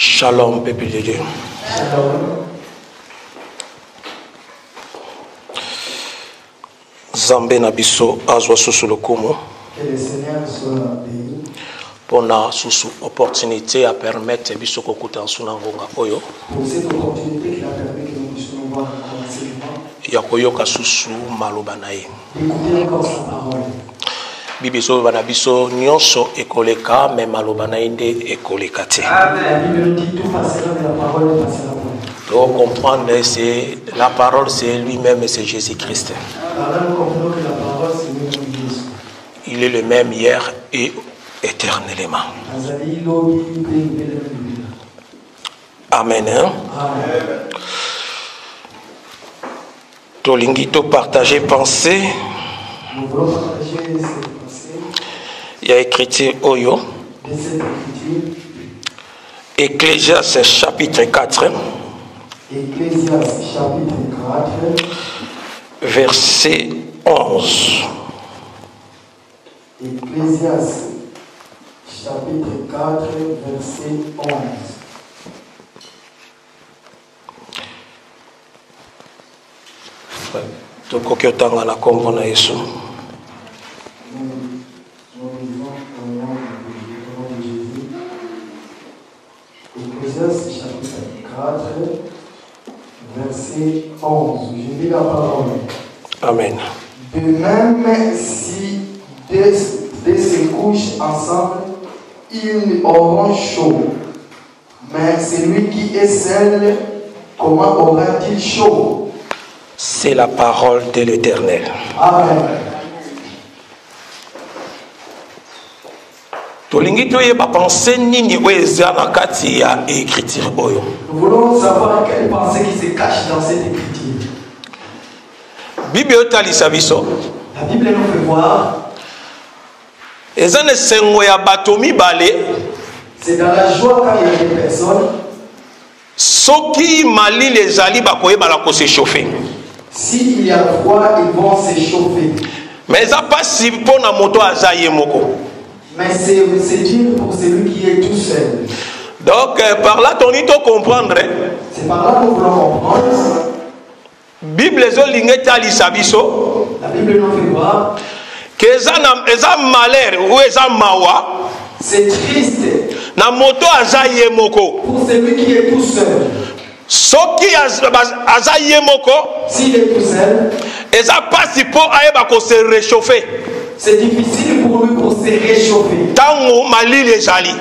Shalom, peuple de Dieu. Zambé na biso azwa susu lokumu. Que le Seigneur soit béni. Pour na susu opportunité à permettre biso kokuta nsuna ngonga oyo. Pour cette opportunité qui a permis que nous puissions voir un enseignement. Ya koyoka susu maloba na ye. D'écouter encore sa parole. Bibiso bana biso nyonso ekoleka mais maloba na inde ekoleka te. Amen. La Bible nous dit tout passera mais la parole ne passera pas. Donc comprendre c'est la parole c'est lui-même c'est Jésus-Christ. Alors là nous comprenons que la parole c'est lui-même Jésus. Il est le même hier et éternellement. Amen. Hein? Amen. Tolingi to partager pensée. Nous voulons partager cette pensée. Il y a écrit Oyo. De cette écriture. Ecclésiaste chapitre 4. Ecclésiaste chapitre 4. Verset 11. Ecclésiaste chapitre 4, verset 11. Tokoki otanga na kombo na Yesu. Nous lisons au nom de Jésus. Ecclésiaste chapitre 4, verset 11. Je lis la parole. Amen. De même, si deux se couchent ensemble, ils auront chaud. Mais celui qui est seul, comment aura-t-il chaud? C'est la parole de l'Éternel. Amen. Tolingi toyeba pensée nini oeza na kati ya écriture oyo. Nous voulons savoir quelle pensée qui se cache dans cette écriture. Bible otalisa biso. La Bible nous fait voir. Eza ne sengo ya bato mibale. C'est dans la joie quand il y a des personnes. Soki mali les ali bakoyeba la ko se chauffer. S'il y a froid, ils vont s'échauffer. Mais ça pas si pour na moto azaye moko. Mais c'est dire pour celui qui est tout seul. Donc par là ton ito comprendre. C'est par là que nous voulons comprendre. Bible zo lingeta lisabiso. La Bible nous fait voir. Que eza malheur ou eza mawa. C'est triste. Na moto azaye moko. Pour celui qui est tout seul. Soki azaye moko. S'il est tout seul. Eza pas si pour ayeba ko se réchauffer. C'est difficile pour lui pour se réchauffer. Tango mali les ali.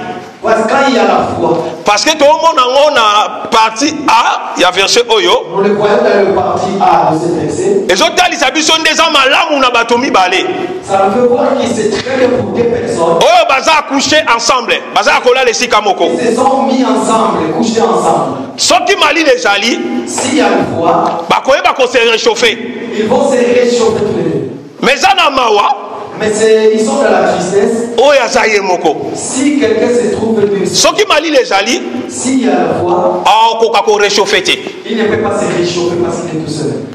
Parce que quand il y a la foi. Parce que tout le monde a partie A, il y a verset Oyo. Nous le voyons dans le partie A de ce verset. Et autres les habits sont des hommes ou nabatomi balé. Ça nous fait voir qu'il s'est très bien pour deux personnes. Oh, baza couché ensemble. Baza kola les sikamoko. Ils se sont mis ensemble, couchés ensemble. Ceux qui malient les ali. S'il y a une foi. Bakoye bako se réchauffer. Ils vont se réchauffer tous les deux. Mais zana mawa. Mais ils sont dans la tristesse. Oh yazaye moko. Si quelqu'un se trouve mieux. Ceux qui malient les ali. S'il y a la foi. Ah, koka ko réchauffer. Il ne peut pas se réchauffer parce qu'il est tout seul.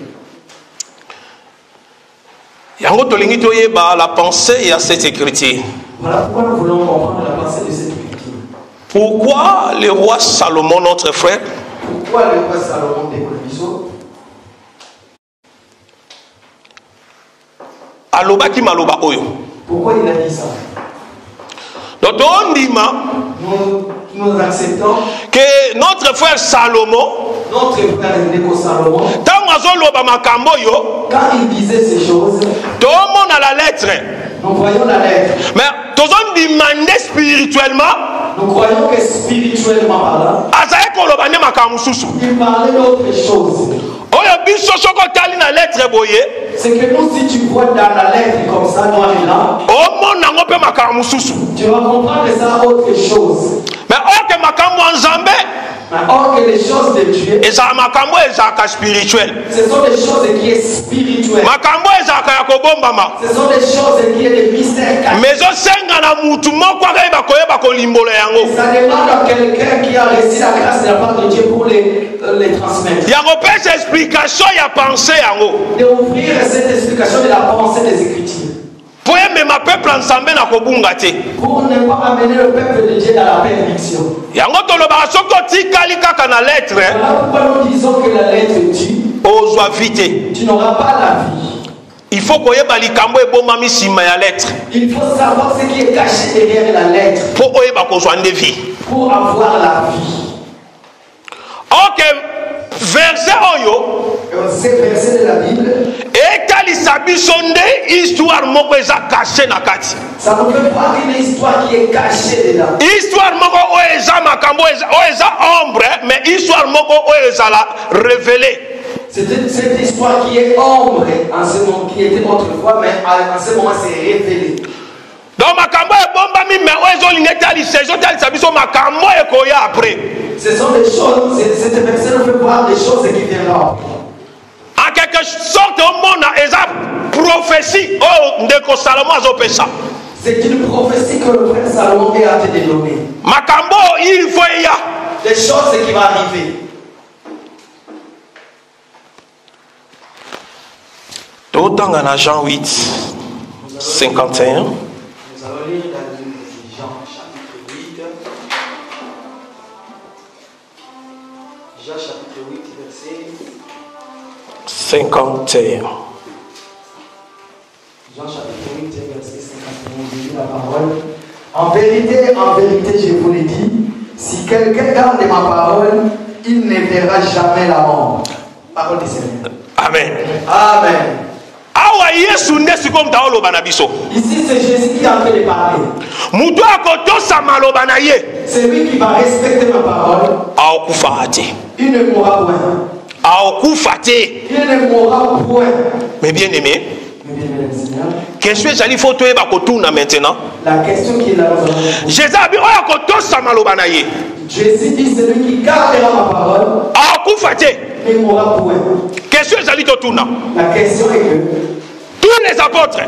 Yango tolingi toyeba la pensée à cette écriture. Voilà pourquoi nous voulons comprendre la pensée de cette écriture. Pourquoi le roi Salomon, notre frère, pourquoi le roi Salomon de Colbiso alobaki maloba oyo? Pourquoi il a dit ça? Donc on dit nous acceptons que notre frère Salomon, notre frère Ndeko Salomon, quand il disait ces choses, tout le monde a la lettre. Nous voyons la lettre. Mais tout le monde demande spirituellement. Nous croyons que spirituellement parlant, il parlait d'autre chose. C'est que nous, si tu vois dans la lettre comme ça, noir et blanc, tu vas comprendre ça autre chose. Mais or que les choses de Dieu, ce sont des choses qui sont spirituelles. Ce sont des choses qui sont des mystères. Mais ça demande à quelqu'un qui a reçu la grâce de la part de Dieu pour les transmettre. explication, il y a pensée. D'ouvrir cette explication de la pensée des Écritures. Pour aimer ma peuple ensemble na kobungate. Pour ne pas amener le peuple de Dieu dans la perdition. Yango toloba soko tikali kaka na lettre. Voilà pourquoi nous disons que la lettre dit. Ozwa vite. Tu n'auras pas la vie. Il faut koyeba likambo ebomami sima ya lettre. Il faut savoir ce qui est caché derrière la lettre. Pour oyeba kozwa nde vie. Pour avoir la vie. Ok, verset oyo. Ces versets de la Bible. Etalisa biso nde histoire moko eza caché na kati. Ça nous fait voir une histoire qui est cachée dedans. Histoire moko oyo eza makambo oyo eza ombre, mais histoire moko oyo ezala révélée. C'est cette histoire qui est ombre en ce moment, qui était autrefois, mais en ce moment c'est révélé. Donc makambo ebombami mais oyo ezolinga etalisa biso makambo ekoya après. Ce sont des choses, cette personne nous fait voir des choses qui viendront. En quelque sorte au monde eza prophétie oyo ndeko Salomo azopesa. C'est une prophétie que le frère Salomon est en train de donner. Makambo il faut y a des choses qui vont arriver. D'autant en Jean 8, 51. Nous allons lire dans le livre de Jean, chapitre 8. Jean, chapitre 8, verset 51. Jean, chapitre 8, verset 51. Je lis la parole. En vérité, je vous l'ai dit, si quelqu'un garde ma parole, il ne verra jamais la mort. Parole du Seigneur. Amen. Amen. Ici c'est Jésus qui est en train de parler. C'est lui qui va respecter ma parole. Il ne mourra point. Il ne mourra point. Mais bien aimé, question ezali faut toyeba kotuna maintenant. La question qui est là, Jésus abi oyo kotosa maloba na ye. Jésus dit celui qui gardera ma parole ne mourra point. Question ezali totuna. La question est que tous les apôtres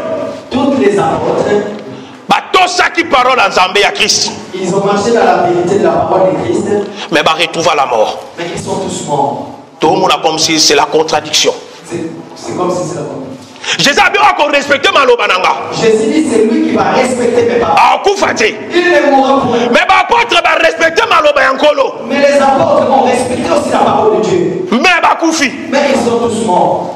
batosaki parole en Zambé à Christ. Ils ont marché dans la vérité de la parole de Christ. Mais retrouva la mort. Mais ils sont tous morts. Tout le monde a comme si c'est la contradiction. C'est comme si c'est la contradiction. Jésus a bien encore respecté maloba nanga. Jésus dit c'est lui qui va respecter mes paroles. Il ne mourra point. Mais apôtre va respecter maloba yankolo. Mais les apôtres vont respecter aussi la parole de Dieu. Mais ils sont tous morts.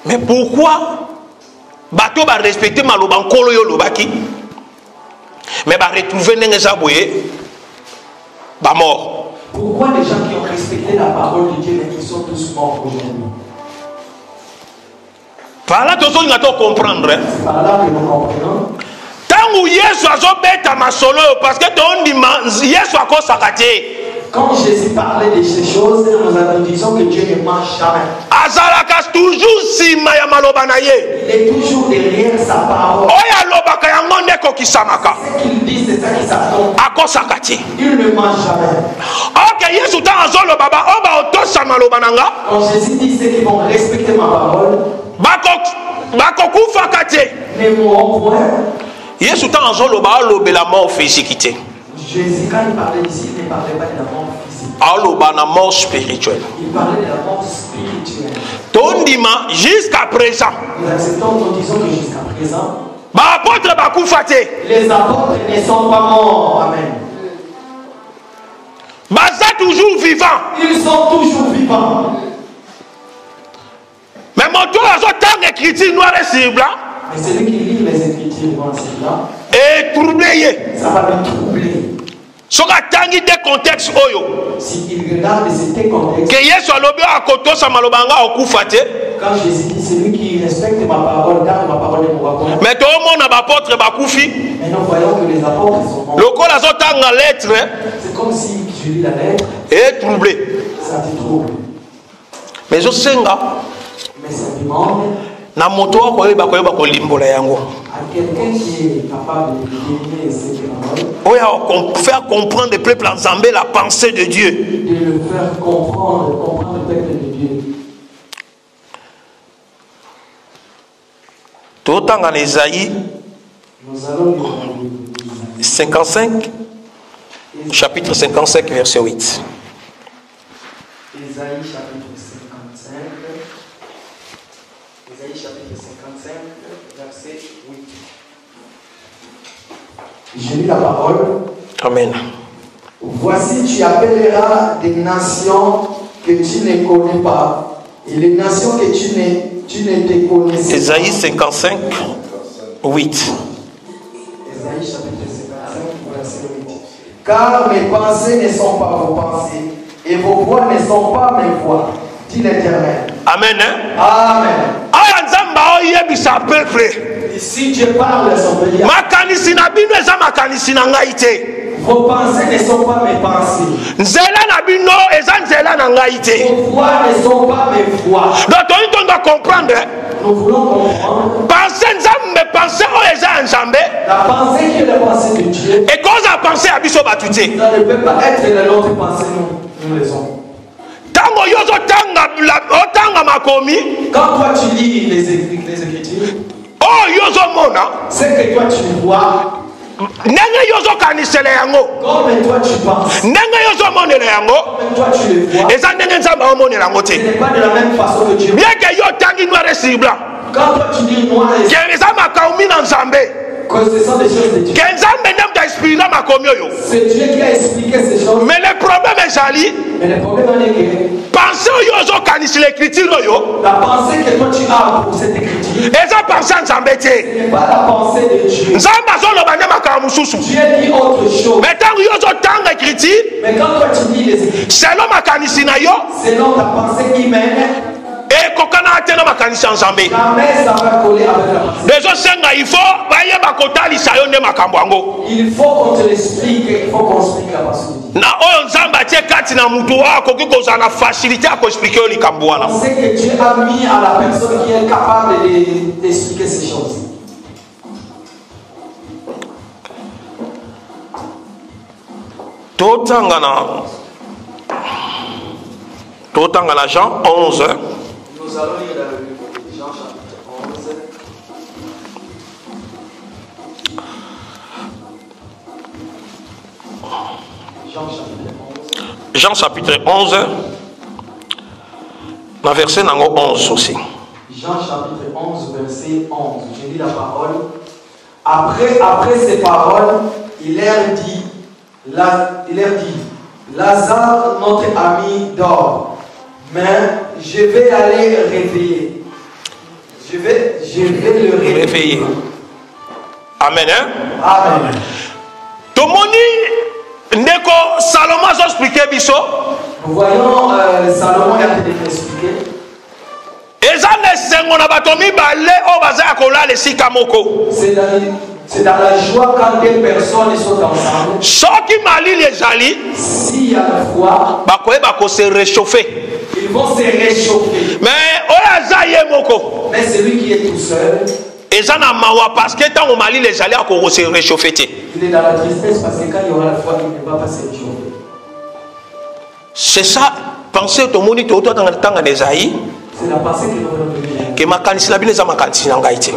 Mais pourquoi bateau va respecter maloba nkolo yo lobaki? Mais va retrouver n'engeza boye ba mort. Pourquoi les gens qui ont respecté la parole de Dieu mais qui sont tous morts aujourd'hui? Par là tous on doit comprendre. C'est par là que nous comprenons. Tant où Yesu azobeta masolo parce que ton dimanche Yesu akosakate. Quand Jésus parlait de ces choses, nous disons que Dieu ne mange jamais. Azalaka toujours sima ya maloba na ye. Il est toujours derrière sa parole. Oya lobaka yango ndeko kisamaka. Ce qu'il dit, c'est ça qui s'attend. Akosakati. Il ne mange jamais. Ok, Yesu ta azolo baba oba otosa maloba nanga. Quand Jésus dit ceux qui vont respecter ma parole, bako kufa kate. Ne mourront point. Yesu ta azolo ba lobela mort physique. Jésus, quand il parlait ici, il ne parlait pas de la mort physique. Aloba na mort spirituelle. Il parlait de la mort spirituelle. Tondima jusqu'à présent. Nous acceptons, nous disons que jusqu'à présent, les apôtres ne sont pas morts. Amen. Baza toujours vivants. Ils sont toujours vivants. Mais mon tour a tant d'écriture noir et sur blanc. Mais celui qui lit les écritures noir et sur blanc, et troublé. Ça va le troubler. Si il regarde c'était contexte. Quand Jésus dit celui qui respecte ma parole, garde ma parole et mourra point. Mais tout le monde a apôtre bakufi. Mais nous voyons que les apôtres sont morts. C'est comme si je lis la lettre. Et troublé. Ça te trouble. Mais je sais mais ça demande na moto koyeba kolimbola yango. À quelqu'un qui est capable de deviner ces paroles. Faire comprendre le peuple ensemble la pensée de Dieu. De le faire comprendre le peuple de Dieu. Tout en Ésaïe 55, chapitre 55, verset 8. Ésaïe chapitre 55, chapitre 55, verset 8. Je lis la parole. Amen. Voici, tu appelleras des nations que tu ne connais pas, et les nations que tu ne te connaissais pas. Ésaïe 55, 8. Ésaïe chapitre 55, verset 8. Car mes pensées ne sont pas vos pensées, et vos voix ne sont pas mes voix, dit l'Éternel. Amen. Amen. Ici Dieu parle à son peuple. Vos pensées ne sont pas mes pensées. Vos voix ne sont pas mes voix. Donc on doit comprendre. Nous voulons comprendre. La pensée qui est la pensée de Dieu. Et quand on a pensé à Bisso Batouté, ça ne peut pas être notre pensée, nous les hommes. Quand toi tu lis les Écritures, ce que toi tu vois, comme toi tu penses, comme toi tu le vois, ce n'est pas de la même façon que Dieu. Quand toi tu dis noir et que ce sont des choses de Dieu, c'est Dieu qui a expliqué ces choses. Mais le problème est Jali. Mais le problème est que pensez au l'écriture. La pensée que toi tu as pour cette écriture, ce n'est pas la pensée de Dieu. Dieu dit autre chose. Mais quand toi tu dis les écritures, selon ta pensée humaine, jamais ça va coller avec la pensée. Il faut qu'on te l'explique, il faut qu'on explique la pensée de Dieu. C'est que Dieu a mis à la personne qui est capable d'expliquer ces choses. Totangana Jean 11. Nous allons lire dans le livre de Jean chapitre 11. Jean chapitre 11. Dans verset 11 aussi. Jean chapitre 11, verset 11. Je lis la parole. Après ces paroles, il leur dit, Lazare, notre ami, dort. Mais je vais aller réveiller. Je vais le réveiller. Amen. Hein? Amen. Neko Salomon a expliqué biso. Nous voyons Salomon a été expliqué. C'est dans la joie quand deux personnes sont ensemble. S'il y a la foi, se réchauffer. Ils vont se réchauffer. Mais celui qui est tout seul, parce que tant au Mali les alliés à se réchauffer. Il est dans la tristesse parce que quand il y aura la foi, il ne va pas se réchauffer. C'est ça, pensez au monde tout dans le temps des Aïe. C'est la pensée que nous voulons donner. Que ma canisse la bine, ça ma canisse n'a pas été.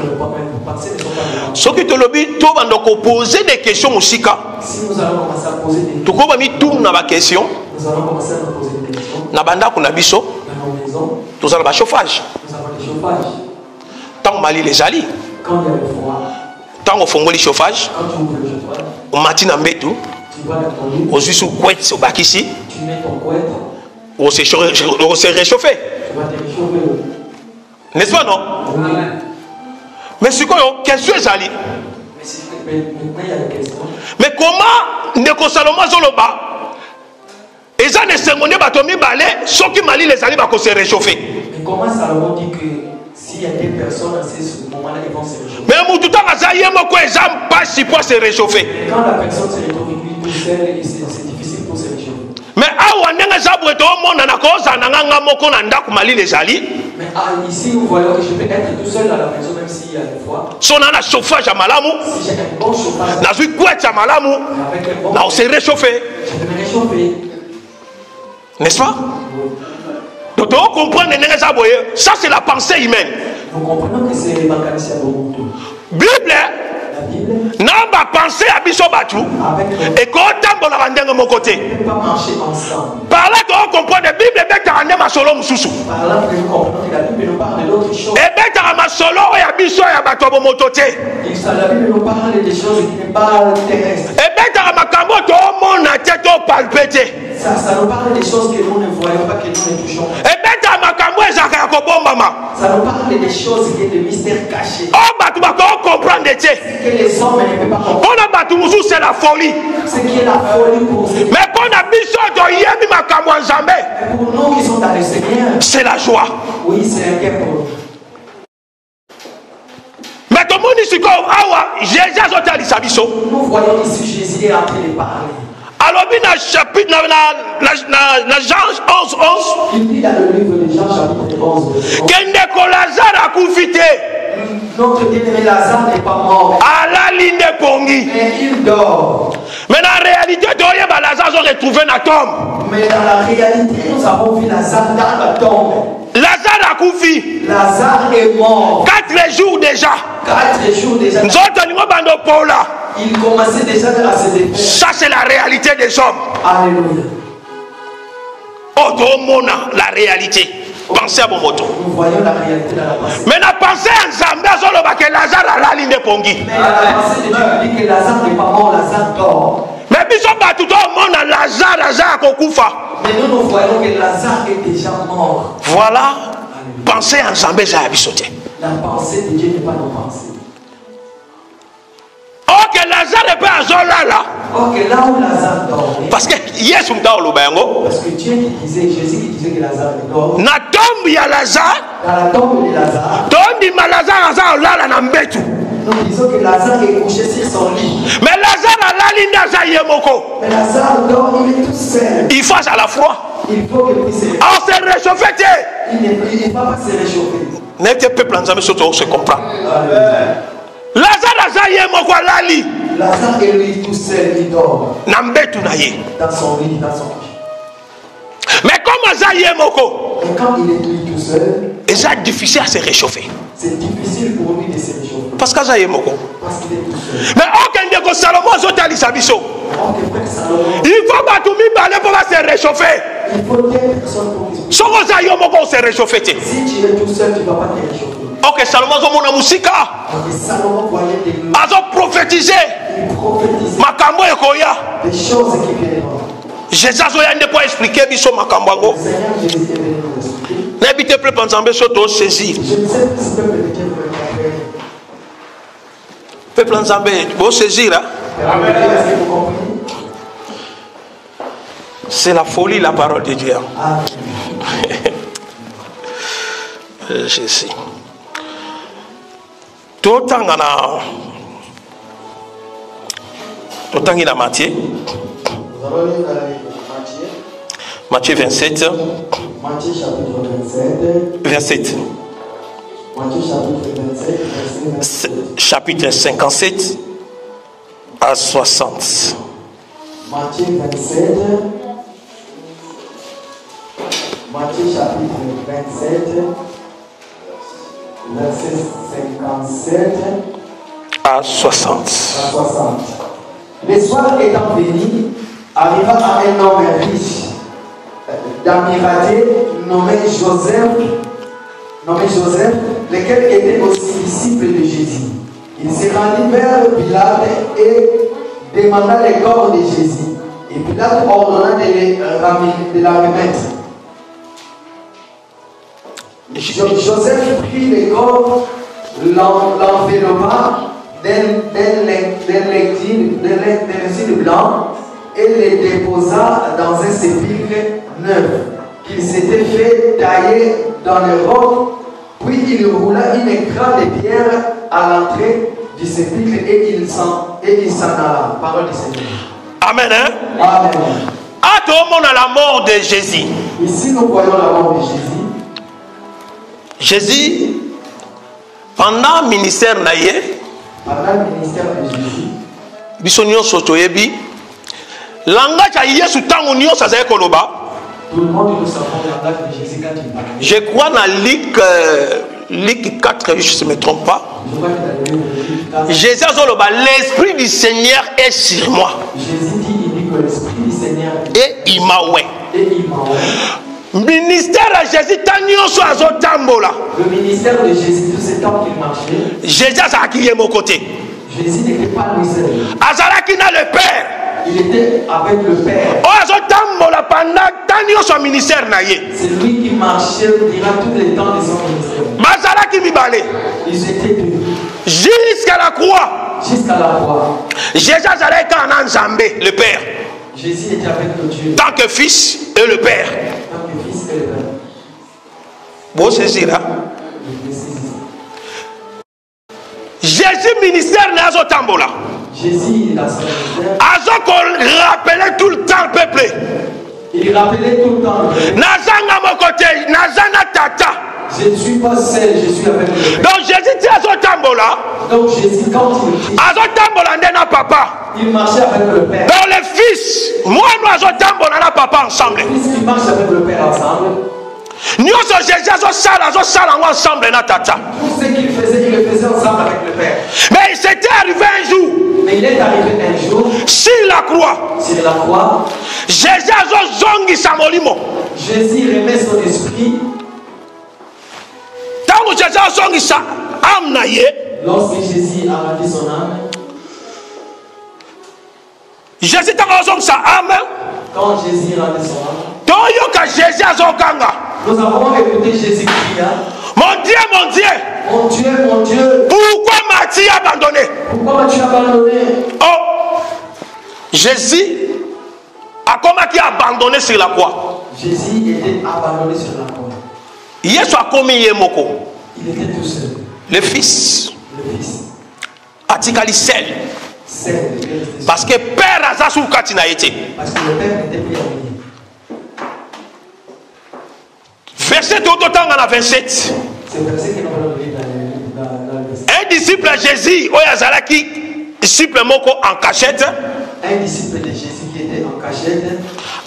Ce qui te le dit, tu vas poser des questions aussi. Si nous allons commencer à poser des questions, tu vas mis tout dans la question. Nous allons commencer à nous poser des questions. Nabanda qu'on a biso. Dans nos maisons. Nous avons le chauffage. Nous avons le chauffage. Tant au Mali les alliés. Quand il y a le froid. Tant au fond le chauffage. Quand tu ouvres le chauffage. Au matin en bétou. Tu vas dans ton lit. Au juste au couette, au bac ici. Tu mets ton couette. On s'est réchauffé. Tu vas te réchauffer. N'est-ce pas non? Oui. Mais c'est quoi question est allée? Mais maintenant il y a des questions. Mais comment Neko Salomon Zoloba et ça ne se monnaie pas tomber balai, ceux qui malient les alliés va se réchauffer. Mais comment Salomon dit que s'il y a des personnes à ce moment-là, ils vont se réchauffer? Mais tout le temps, il y a pas si pour se réchauffer. Mais quand la personne se retrouve tout seule, c'est difficile pour se réchauffer. Mais ici, nous voyons que je peux être tout seul dans la maison, même s'il y a une foi. Si on a un chauffage à Malamu, si j'ai un bon chauffage, on s'est réchauffé. Je peux me réchauffer. N'est-ce pas? Oui. Donc, on comprend ça, c'est la pensée humaine. Nous comprenons que c'est ma Bible. Bible, n'a pas pensée à biso batu et quand tambola bandenge mon côté. Pas marcher ensemble. Par là tu comprends la Bible beta ande masolo mususu. Par là vous comprenez que la Bible nous parle d'autres choses. Et beta masolo ya biso ya bato bo motote. Et ça la Bible nous parle des choses qui ne pas terrestres. Et beta makambo to mona teto palpete. Ça nous parle des choses que nous ne voyons pas, que nous ne touchons pas. Et beta makambo ezaka ya kobomama. Ça nous parle des choses qui sont des mystères cachés. Oh batu bako comprendre te. Que les hommes ne peuvent pas comprendre. Pona batu mususu c'est la folie. Ce qui est la folie pour ceux qui... Mais pona biso to yebi makambo nzambe. Pour nous qui sont dans le Seigneur, c'est la joie. oui, c'est un gain pour nous. Mais tout le monde ici comme awa Jésus azotalisa biso. Nous voyons ici Jésus est en train de parler. Alors dans chapitre na Jean 11:11. Il dit dans le livre de Jean chapitre 11. Kende ko Lazare akufite. Notre bien-aimé Lazare n'est pas mort. Alali nde pongi. Mais il dort. Mais dans la réalité, Lazare se retrouvé dans la tombe. Mais dans la réalité, nous avons vu Lazare dans la tombe. Lazare a coufi. Lazare est mort. 4 jours déjà. 4 jours déjà. Il commençait déjà à se défaire. Ça, c'est la réalité des hommes. Alléluia. Oh, Domona, la réalité. Pensez à mon moto. Nous voyons la réalité dans la pensée. Mais la pensée en Zambia, que Lazare a la ligne de Pongi. Mais la pensée de Dieu dit que Lazare n'est pas mort, Lazare dort. Mais bisous tout le monde, Lazare Kokufa. Mais nous voyons que Lazare est déjà mort. Voilà. Pensez en Zambia, ça a bisoté. La pensée de Dieu n'est pas nos pensées. Oh, que Lazare n'est pas en zone là. Oh, que là où Lazare dort. Parce que yes, parce que Dieu qui disait, Jésus qui disait que Lazare dort. Na tombe ya Lazare. Dans la tombe de Lazare. Tondi ma Lazare là na mbetu. Nous disons que Lazare est couché sur son lit. Mais Lazare a la ligne dans sa yemoko. Mais Lazare dort, il est tout seul. Il face à la froid. Il faut qu'il puisse se réchauffer. Ah, on s'est réchauffé. Il ne va pas se réchauffer. N'était peuple en Zambie, surtout, on se comprend. Lazare a sa yemoko lali. Lazare est lui tout seul, il dort. Na mbetu na ye. Dans son lit, dans son lit. Mais comme sa yemoko. Et quand il est lui tout seul, c'est difficile à se réchauffer. C'est difficile pour lui de se réchauffer. Parce que ça yemoko. Parce qu'il est tout seul. Mais aucun de Salomon zotali sabiso. Il faut pas tout mis pour se réchauffer. Il faut deux personnes pour qu'ils se réchauffer. Si tu es tout seul, tu ne vas pas te réchauffer. Ok, Salomon zomona musika. Salomon voyait des loups. Azo prophétiser. Il prophétisait. Makambo ekoya. Des choses qui viendront. Jésus a ne pas expliquer biso makambo. Le Seigneur Jésus est venu nous expliquer. N'habitez plus pensambe soto saisir. Je ne sais pas si peuple de Dieu peut comprendre. Peuple ensemble, vous saisir là. Est-ce que vous comprenez? C'est la folie, la parole de Dieu. Ah. Je sais. Tout le temps, il y a Matthieu. Nous allons lire Matthieu 27. Matthieu chapitre 27. Verset. Matthieu chapitre 27, verset 27. Chapitre 57 à 60. Matthieu 27. Matthieu chapitre 27. Verset 57 à 60. À 60. Le soir étant venu, arriva à un homme riche d'Amiraté nommé Joseph, lequel était aussi disciple de Jésus. Il se rendit vers Pilate et demanda le corps de Jésus. Et Pilate ordonna de la remettre. Joseph prit le corps, l'enveloppa d'un linceul blanc et le déposa dans un sépulcre neuf qu'il s'était fait tailler dans le roc. Puis il roula une écran de pierre à l'entrée du sépulcre et il s'en alla. Parole du Seigneur. Amen. Hein? Amen. À tout le monde à la mort de Jésus. Ici nous voyons la mort de Jésus. Jésus, pendant le ministère naïe, pendant le ministère de Jésus, bisonio sotoyebi, langage à Yesu tango nyo sa zay koloba. Tout le monde nous savons le langage de Jésus quand il parlait. Je crois dans Luc 4, je ne me trompe pas. Je crois que dans le livre de Luc Jésus a dit, l'esprit du Seigneur est sur moi. Jésus dit, il dit que l'esprit du Seigneur Et il m'a oué. et il m'a oué. Ministère à Jésus, Le ministère de Jésus, tout ce temps qu'il marchait, Jésus a qui est mon côté. Jésus n'était pas lui seul. Azalaki na le Père. Il était avec le Père. C'est lui qui marchait durant tout le temps de son ministère. Ils étaient deux. Jusqu'à la croix. Jusqu'à la croix. Jésus le Père. Jésus était avec le Dieu. Tant que Fils et le Père. Tant que Fils et le Père. Bon, c'est ça. Jésus ministère n'a pas tambola. Jésus dans son ministère. Il rappelait tout le temps le peuple. Il rappelait tout le temps. Nazanga mon côté, Nazana tata. Je ne suis pas seul, je suis avec le Père. Donc Jésus dit à son tambola. Donc Jésus quand il dit. À son tambola ndena papa. Il marchait avec le Père. Donc le Fils, moi nous à son tambola na papa ensemble. Le Fils qui marche avec le Père ensemble. Nous sommes Jésus ensemble na tata. Tout ce qu'il faisait, il le faisait ensemble avec le Père. Mais il s'était arrivé un jour. Mais il est arrivé un jour. Sur la croix. Sur la croix. Jésus zongi samolimo. Jésus remet son esprit. Tant que Jésus zongi sa âme na ye. Lorsque Jésus a rendu son âme. Jésus tant zongi sa âme. Quand Jésus a rendu son âme. Toyoka Jésus azokanga. Nous avons écouté Jésus crier. Mon Dieu, mon Dieu. Mon Dieu, mon Dieu. Pourquoi m'as-tu abandonné? Pourquoi m'as-tu abandonné? Oh, Jésus a comment qui a abandonné sur la croix. Jésus était abandonné sur la croix. Yesu a commis yemoko. Il était tout seul. Le Fils. Le Fils. Atikali seul. Seul. Parce que Père Azasou Katina été. Parce que le Père n'était plus amené. Verset tout autant dans la 27. C'est verset que nous allons lire dans le verset. Un disciple à Jésus, Oyazalaki, disciple moko en cachette. Un disciple de Jésus qui était en cachette.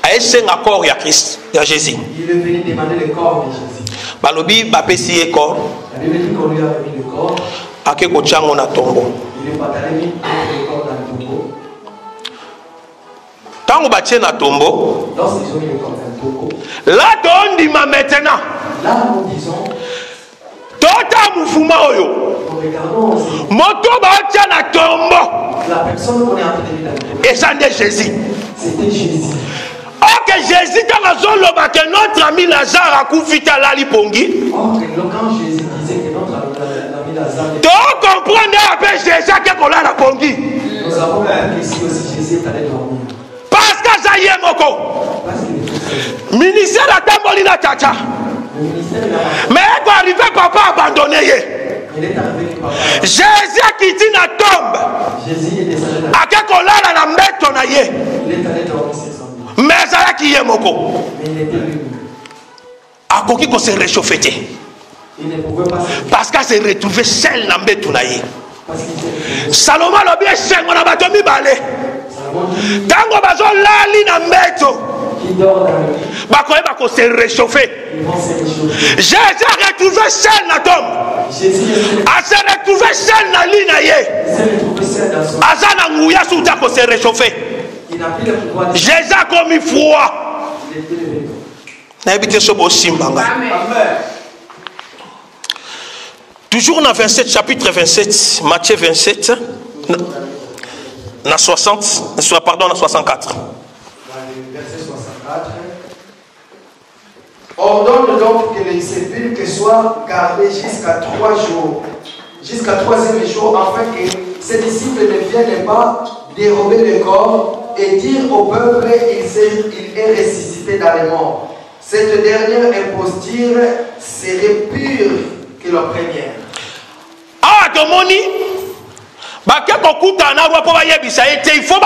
A essayé un corps à Christ, à Jésus. Il est venu demander le corps de Jésus. Balobi bapesi corps. La Bible dit qu'on lui a remis le corps. Ake kochango na tombo. Il est parti mis le corps dans le tombeau. Tango batie na tombo. Lorsqu'ils ont mis le corps dans le tombeau. Là on dit maintenant. Là nous disons. Tota mouvement oyo. Regardons aussi. Moto batia na tombo. La personne qu'on est en train de mettre dans le tombeau. Et ça c'est Jésus. C'était Jésus. Ok Jésus quand azoloba que notre ami Lazare a koufita lali pongi. Or quand Jésus disait que notre ami Lazare. Tu comprends après Jésus que kola la pongi. Nous avons compris ici aussi Jésus est allé dormir. Parce que ça y est moko. Parce qu'il était seul. Ministère à tamboli na tata. Le ministère il a. Mais quand arrivé papa abandonné. Il est arrivé que papa. Jésus a quitté la tombe. Jésus est descendu. Akakolala na mbeto na ye. Il est allé dormir sur son lit. Mais ça qui est moko. Mais il était lui. Akoki ko se réchauffer. Il ne pouvait pas se. Parce qu'elle s'est retrouvée seule na mbeto na ye. Parce qu'il s'est. Salomon lobi esengo na bato mibale. Tango bazo lali na mbeto. Qui dort dans le lit. Bakoyeba ko se réchauffer. Ils vont se réchauffer. Jésus a retrouvé seul na tombe. Jésus a se retrouvé seul na lit na ye. s'est retrouvé seul dans son. Azana nguya souta ko se réchauffer. Il n'a plus le pouvoir de. Jésus a commis froid. Il était levé. Na ebite so bo simbanga. Amen. Toujours dans 27, chapitre 27, Matthieu 27, na 60, pardon, na 64. Dans le verset 64. Ordonne donc que les sépulcres soient gardés jusqu'à 3 jours, jusqu'à 3e jour, afin que ses disciples ne viennent pas dérober le corps et dire au peuple il est ressuscité dans les morts. Cette dernière imposture serait pure que la première. Ah, Domoni, il faut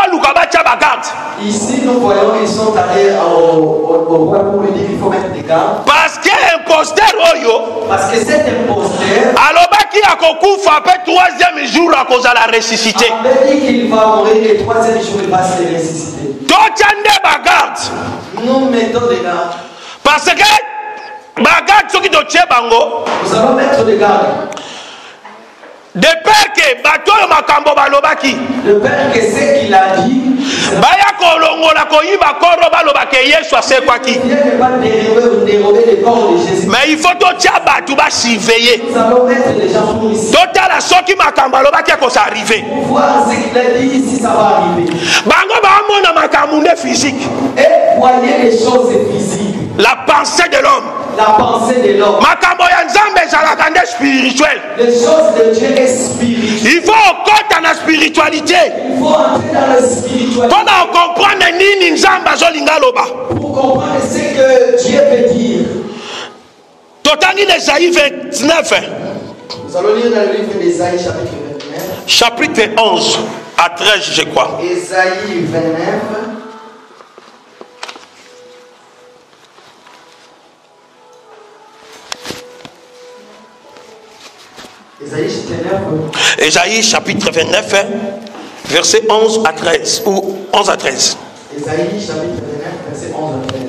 ici, nous voyons ils sont allés au roi pour lui dire qu'il faut mettre des gardes. Parce qu'un imposteur, Parce que cet imposteur qui a couffé après 3e jour à cause de la ressuscité. avait dit qu'il va mourir et 3e jour il va se ressusciter. Nous mettons des gardes. Parce que bagarre, ceux qui doivent bango. Nous allons mettre des gardes. De peur que bato makambo balobaki. De peur que ce qu'il a dit. Baya kolongola koyiba koro baloba ke Yesu asekwaki. Mais il faut totia batu ba surveiller. Nous allons mettre les gens pour ici. Totala soki makambo alobaki ko ça arriver. Pour voir ce qu'il a dit ici, ça va arriver. Bango ba mona makambo physique. Et voyez les choses physiques. La pensée de l'homme. La pensée de l'homme. Makambo ya nzambe ezalaka spirituel. Les choses de Dieu est spirituel. Il faut okota na spiritualité. Il faut entrer dans la spiritualité. Pour comprendre nini nzambe azolinga loba. Pour comprendre ce que Dieu veut dire. Totani Esaïe 29. Nous allons lire dans le livre d'Ésaïe chapitre 29. Chapitre 11 à 13 je crois. Ésaïe 29. Ésaïe chapitre 29, verset 11 à 13, ou 11 à 13. Ésaïe chapitre 29, verset 11 à 13.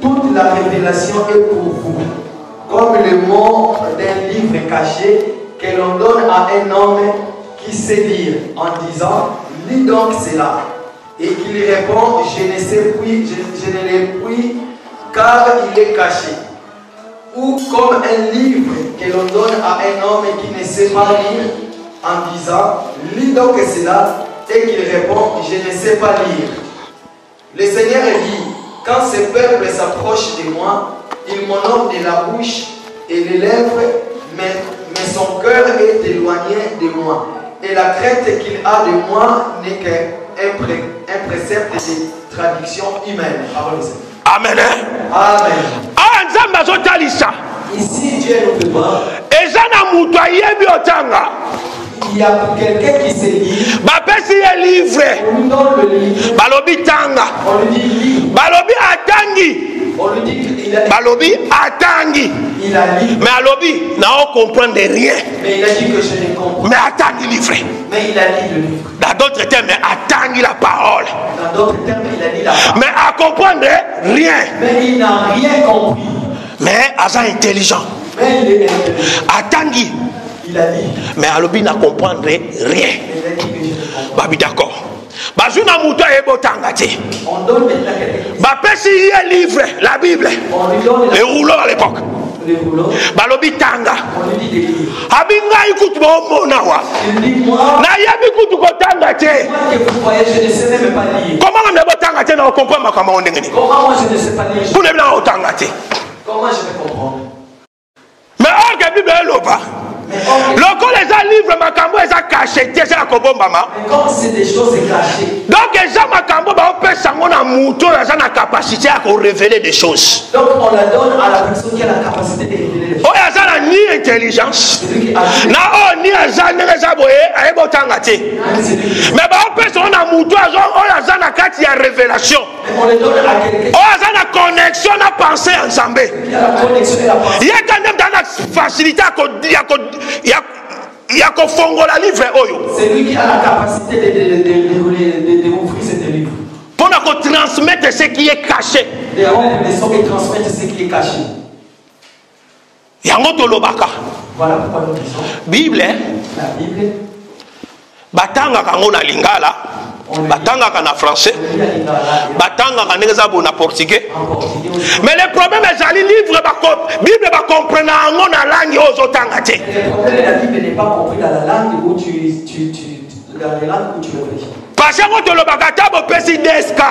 Toute la révélation est pour vous, comme le mot d'un livre caché que l'on donne à un homme qui sait lire, en disant, lis donc cela. Et qu'il répond, je ne sais puis, je ne l'ai puis, car il est caché. Ou comme un livre que l'on donne à un homme qui ne sait pas lire, en disant, lis donc cela, et qu'il répond, je ne sais pas lire. Le Seigneur dit, quand ce peuple s'approche de moi, il m'honore de la bouche et des lèvres, mais son cœur est éloigné de moi. Et la crainte qu'il a de moi n'est qu'un précepte de traduction humaine. Parole de Seigneur. Amen. Amen. Ici, Dieu nous fait voir. Il y a quelqu'un qui sait lire. On lui donne le livre. On lui dit lis. On lui dit qu'il a lu. Il a lu. Mais Alobi n'a comprendre rien. Mais il a dit que je ne comprends. Mais attendez livre. Mais il a lu le livre. Dans d'autres termes, attendez la parole. Dans d'autres termes, il a lu la parole. Mais à comprendre rien. Mais il n'a rien compris. Mais Asa intelligent. Mais il est intelligent. Attendez. Il a dit. Mais Alobi n'a comprendre rien. Mais il a dit que je ne comprends. Babi d'accord. Bazuna muto ebotanga te. On donne maintenant quelqu'un. Bapesi un livre, la Bible. On lui donne les rouleaux à l'époque. Les rouleaux. Balobi tanga. On lui dit des livres. Abinga ikutu bomona wa. Il dit moi. Na yabi kutu kotanga te. Moi que vous voyez, je ne sais même pas lire. Comment on ebotanga te na comprendre makama ondengeni. Comment moi je ne sais pas lire. Pour ne pas otanga te. Comment je vais comprendre? Mais or que Bible eloba. Lorsque les livres makambo eza caché te ça kobombama. Comme c'est des choses cachées. Donc eza makambo ba opé sango na muto eza na capacité à révéler des choses. Donc on la donne à la personne qui a la capacité de révéler les choses. Oh eza na ni intelligence. Na oh ni eza neza boye ayebotanga te. Mais ba opé sango na muto eza na kati ya révélation. On les donne à quelqu'un. Oh eza na connexion na pensée ensemble. Il y a la connexion et la pensée. Il y a quand même dans la facilité il y a qu'on fongo la livre oyo. C'est lui qui a la capacité de ouvrir ce livre. Pour nous transmettre ce qui est caché. De rendre les sons et transmettre ce qui est caché. Yango tolobaka. Voilà pourquoi nous disons. Bible. La Bible. Batanga kango na lingala. Batanga kana français. Batanga kana ngezabo na portugais. Mais le problème est que le livre Bible va comprendre en la langue ozotanga te. Le problème la Bible n'est pas compris dans la langue où dans les langues où tu réfléchis. Parce que tu le bagata bo pesi deska.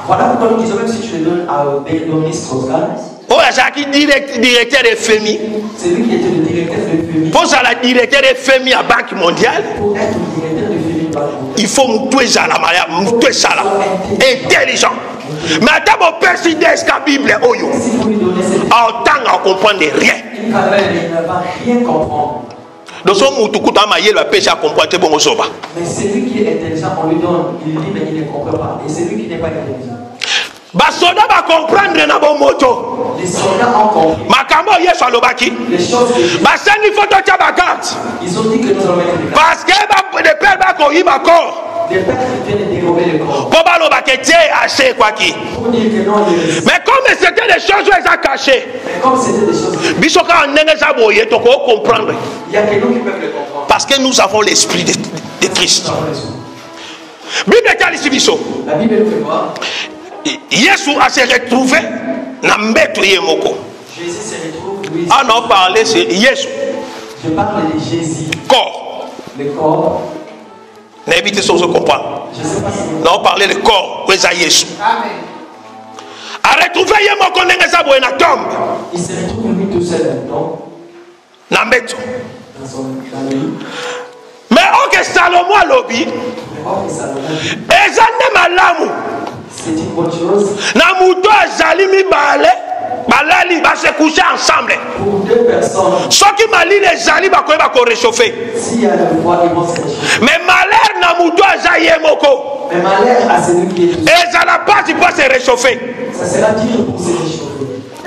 Voilà pourquoi nous disons même si tu le donnes à ministre Oscar. Oh la jaki directeur de FMI. C'est lui qui était le directeur de FMI. Pour ça la directeur de FMI à Banque mondiale. Pour être le directeur de FMI. Il faut moutuer à la maya, moutuer ça là. Intelligent. Mais attends mon père si la Bible oyo. Si vous lui donnez cette autant à comprendre rien. Il ne va rien comprendre. Donc son moutukuta maïe le péché à comprendre bon soba. Mais celui qui est intelligent, on lui donne, il lit mais il ne comprend pas. Et celui qui n'est pas intelligent. Basoda va comprendre na bon moto. Les soldats ont compris. Makambo yesu alobaki. Les choses que basani photo tia bakarte. ils ont dit que nous allons mettre des cartes. Parce que le père va koyiba corps. Des pères qui viennent dérober le corps. Pour dire que non, mais comme c'était des choses cachées, mais comme c'était des choses, il y a que nous qui peuvent le comprendre. parce que nous avons l'esprit de Christ. La Bible fait voir. Jésus a se retrouvé dans mbeto yemoko. Jésus se retrouve, oui. Ah non, parler c'est Jésus. Je parle de Jésus. Corps. Le corps. N'invitez sans comprendre. Je sais pas si vous... Non, parler de corps. Oui, ça Jésus. Amen. A retrouvé yemoko n'engeza boye na tombe. Il se retrouve lui tout seul, non? Na mbeto. Dans le lit. Mais ok Salomon a lobby. Mais ok, Salomon. Ezane malamu. C'est une bonne chose. Na muto azali mibale. Balali va se coucher ensemble. Pour deux personnes. Ceux qui malin les ali va réchauffer. S'il y a le froid, ils vont se réchauffer. Mais malheur na muto azaye moko. Mais malheur à celui qui est tout seul. Et ça n'a pas, tu peux se réchauffer. Ça sera dur pour se réchauffer.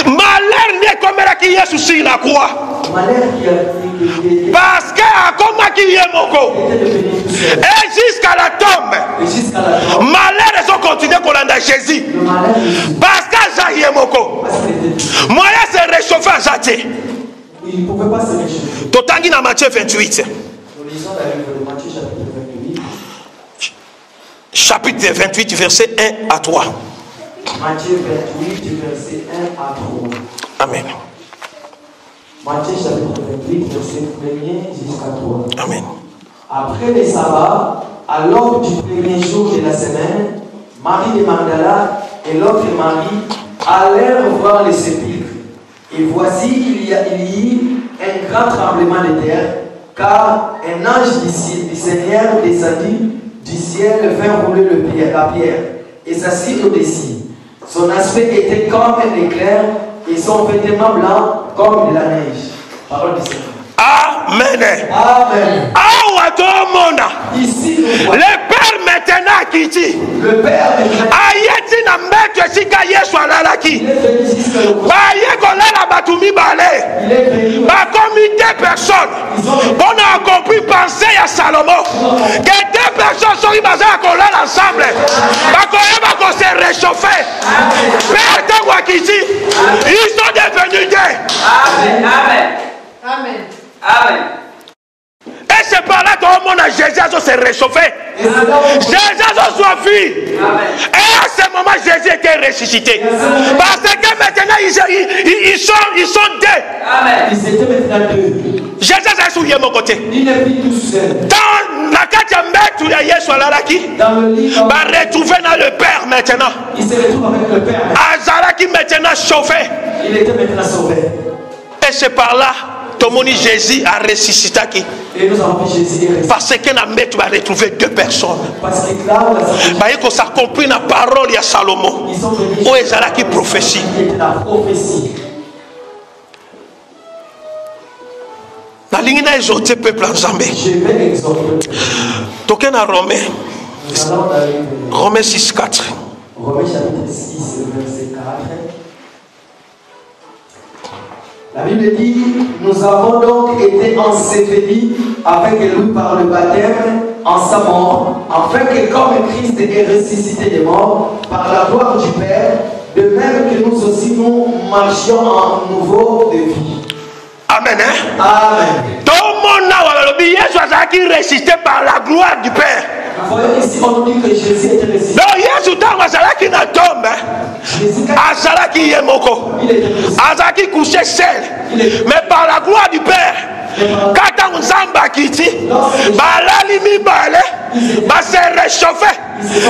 Malheur n'est comme la qui est sur la croix. Malheur qui a Parce que comme qui est moko. Et jusqu'à la tombe. Et jusqu'à la tombe. Malheur ils ont continué qu'on a Jésus. Le malheur Parce que ça y est moko. Moyen se réchauffer à Zate. il ne pouvait pas se réchauffer. Totangi na Matthieu 28. Nous lisons la Bible de Matthieu chapitre 28. Chapitre 28, verset 1 à 3. Matthieu 28, verset 1 à 3. Amen. Matthieu chapitre 28, verset 1er jusqu'à 3. Amen. Après le sabbat, à l'aube du premier jour de la semaine, Marie de Magdala et l'autre Marie allèrent voir les sépulcres. Et voici, il y eut un grand tremblement de terre, car un ange du Seigneur descendit du ciel, vint rouler la pierre et s'assit au-dessus. Son aspect était comme un éclair et son vêtement blanc comme de la neige. Parole du Seigneur. Amen. Amen. Ici, nous voyons Le Père maintenant qui dit le Père Ayeti na mbeto esika Yesu alalaki. il est venu jusqu'à le croix. Baye kolala batu mibale. Il est venu. Ba comité personnes. On a compris penser à Salomon. Que deux personnes sont à kolala ensemble. Ba koyeba ko se réchauffer. Père Tangwa qui dit ils sont devenus deux. Amen. Amen. Amen. Amen. Et c'est par là que le monde a Jésus a se réchauffé. Jésus a soifi. Et à ce moment, Jésus était ressuscité. Parce que maintenant, ils sont deux. Amen. Ils étaient maintenant deux. Jésus a souillé mon côté. Il n'est plus tout seul. Dans la carte de Yesu alalaki, Dans le lit, va retrouver dans le Père maintenant. il se retrouve avec le Père. Azalaki maintenant chauffé. Il était maintenant sauvé. Et c'est par là que Jésus a ressuscité. Et nous avons vu Jésus est ressuscité. Parce que tu vas retrouver deux personnes. Parce que là, on a Parce que ça compris la parole de Salomon. ils sont venus. Où est la prophétie? Qui était la prophétie. La ligne n'a exhorté peuple en Zambie. Je vais exhorter. Token à Romain. Nous allons dans le livre de Romains 6, 4. Romains chapitre 6, verset 4. La Bible dit, nous avons donc été ensevelis avec lui par le baptême en sa mort, afin que comme Christ est ressuscité des morts par la gloire du Père, de même que nous aussi nous marchions en nouveau de vie. Amen. Hein? Amen. Tout le monde a été ressuscité par la gloire du Père. Vous voyez ici, on nous dit que Jésus était ressuscité. Donc, Jésus qui n'a tombe. Jésus, Azalaki Yemoko. il était ressuscité. Azalaki couché seul. Mais par la gloire du Père. Quand on s'en kiti, balali mi balé, va se réchauffer.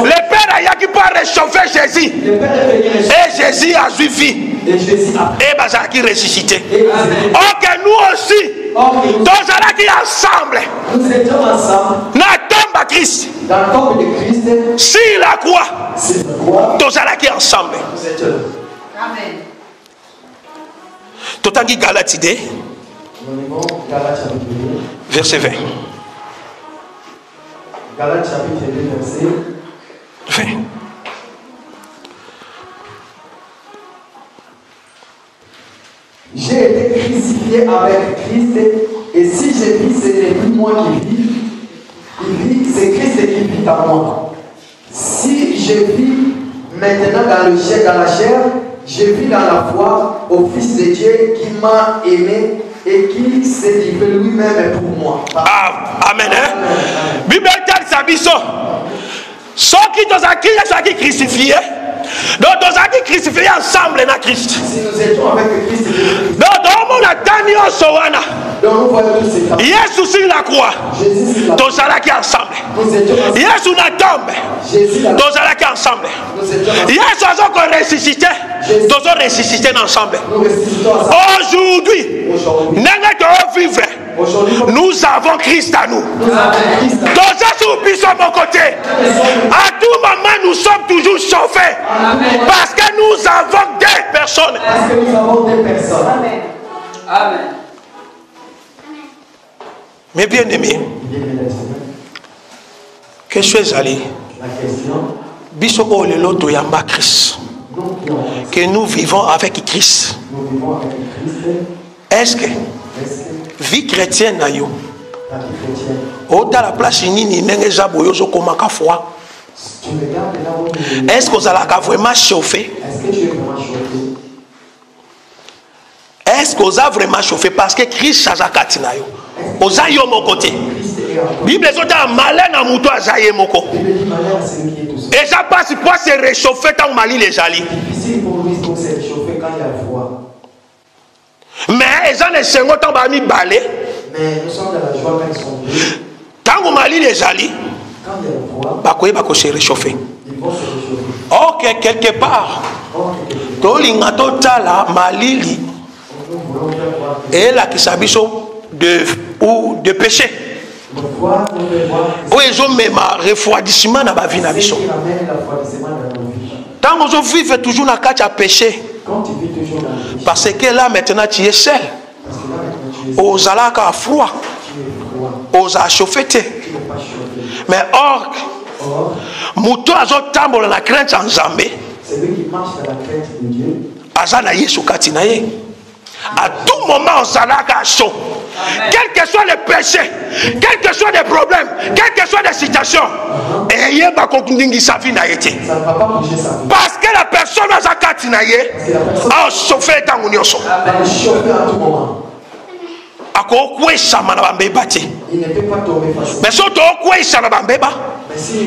Le Père a qui peut réchauffer Jésus. Le Père est venu ressusciter. Et Jésus a suivi. Et Jésus a Et Bazaki ressuscité. Amen. Ok, nous aussi, Ok, tous allons ensemble. nous étions ensemble Na tombe à Christ. dans le temple de Christ. Si la croix, C'est pourquoi tous allons ensemble. nous étions. Amen. Totangi Galatide, Nous lisons Galates chapitre 2. verset 20. Galates chapitre 2, verset 20. J'ai été crucifié avec Christ, et si je vis, ce n'est plus moi qui vis, c'est Christ qui vit en moi. Si je vis maintenant dans la chair, je vis dans la foi au Fils de Dieu qui m'a aimé et qui s'est livré lui-même pour moi. Amen. Bible dit Sabiso. Ceux qui sont crucifiés, donc nous sommes crucifiés ensemble dans Christ. Si nous étions avec Christ, donc on a Daniel Sowana. Jésus sur la croix. Nous sommes ensemble. Jésus n'a tombé. Nous sommes ensemble. Jésus a ressuscité. Nous sommes ressuscités ensemble. Aujourd'hui, nous vivre. Nous avons Christ à nous. Nous sommes sur mon côté. À tout moment, nous sommes toujours chauffés. Parce que nous avons des personnes. Amen. Mais bien aimé, que chose allée? Biso le loto yamba Christ. Que nous vivons avec Christ. Est-ce que vie chrétienne na yo au-delà la place nini nenge zaboyo zo komaka foi? Est-ce que vous allez vraiment chauffer? Est-ce que vous avez vraiment chauffé? Parce que Christ a katina yo. Vous avez mon côté. Bible est dit malin à mouton à zaye moko. Et ça passe pour se réchauffer tant mali les jali. Mais ils ont les secondes temps parmi balai. Mais nous sommes dans la joie quand ils sont bleus. Tant qu'on mali les jali. Quand il y a le voix, Bakoye bako se réchauffer. ils vont se réchauffer. Ok, quelque part. Tolinga totala malili. Et là qui s'abisso de péché. Oui, ils ont même un refroidissement dans ma vie. Tant que je vis toujours dans le péché. Parce que là maintenant tu es seul. Aux alaka à froid. Aux a chauffé. Mais or, mouton a zot tambo la crainte en Zambé. C'est lui qui marche dans la crainte de Dieu. Azana yesu katinaye. À tout moment, on s'en a chaud. Quel que soit le péché, quel que soit les problèmes, quelles que soient les situations, et il y a sa vie n'a été. Ça ne va pas bouger sa vie. Parce que la personne a zakatinaye, a chauffé dans mon yoso. Elle va chauffer à tout moment. Il ne peut pas tomber facilement. Mais surtout,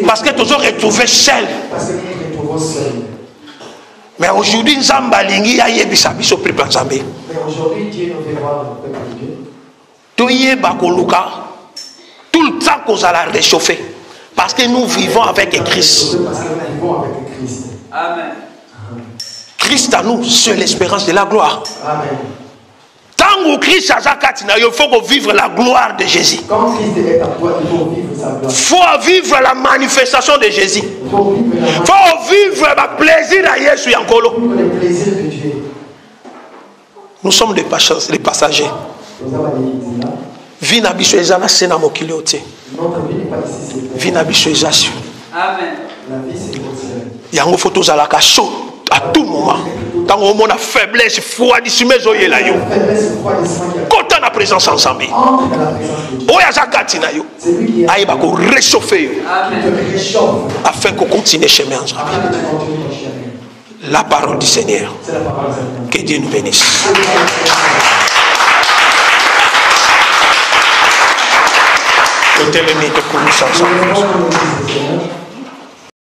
parce que tu as retrouvé seul. Parce que nous nous retrouvons seuls. Mais aujourd'hui, nous sommes balingi à yebisa biso pripla Nzambe. Mais aujourd'hui, Dieu nous fait voir le peuple de Dieu. Tout le temps qu'on a la réchauffer. Parce que nous vivons avec Christ. Parce que nous vivons avec Christ. Amen. Christ à nous, c'est l'espérance de la gloire. Amen. Tant que Christ a Zakatina, il faut vivre la gloire de Jésus. Quand Christ est à toi, il faut vivre sa gloire. Il faut vivre la manifestation de Jésus. Il faut vivre Il faut vivre le plaisir à Jésus Yankolo. le plaisir de Dieu. Nous sommes des passagers. Nous avons l'église là. Vie n'abisso ezana sena mokili ote. Notre vie n'est pas ici, c'est Vie n'abisso ezasio. Amen. la vie, c'est pour cela. Yango photo zalaka chaud à tout moment. Tant qu'on a faiblesse, froidissement zoyela yo. Faiblesse, froidissement qui Quand on a présence ensemble. entre dans la présence de Dieu. Oya Zakatina yo. C'est lui qui est Aïba ko réchauffer yo. qui te réchauffe Afin qu'on continue chemin ensemble. afin que tu continues ton chemin. La parole du Seigneur. C'est la parole de Seigneur. Que Dieu nous bénisse. Côté le mythe pour nous ensemble.